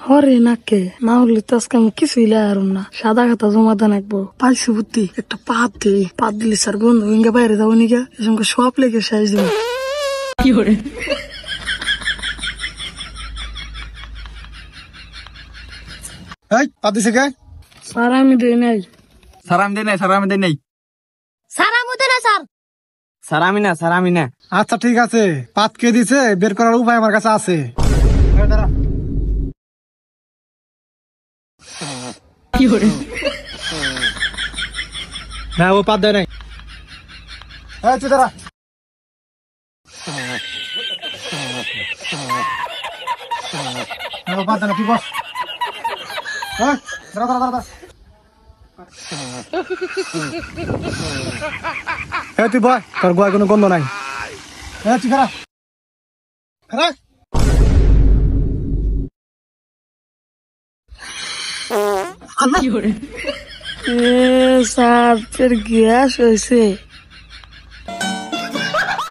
হরে নাকে না হলে তো আজকে আমি কিছুই লাগারুম না। সাদা খাতা জমা দেন একবো পাইছি বুদ্ধি, একটা পাত দিই, পাত দিলি স্যার বন্ধু ইঙ্গা বাইরে যাবো নিগা এসঙ্গে সব লেগে শেষ দিব। এই পাত দিছে কে? স্যার আমি দিই নাই। স্যার আমি দেই নাই, স্যার আমি দেই নাই। স্যার আমি দিই না স্যার। স্যার আমি না, স্যার আমি না। আচ্ছা ঠিক আছে, পাত কে দিছে বের করার উপায় আমার কাছে আছে। দাঁড়া। না ও পাত দেয় নাই। তুই দাঁড়া। ও পাত দেয় না, তুই বস। দাঁড়া দাঁড়া দাঁড়া। তুই বয়, তোর গোয়ায় কোনো গন্ধ নাই। তুই খারাপ খারাপ। স্যার গ্যাস হয়েছে।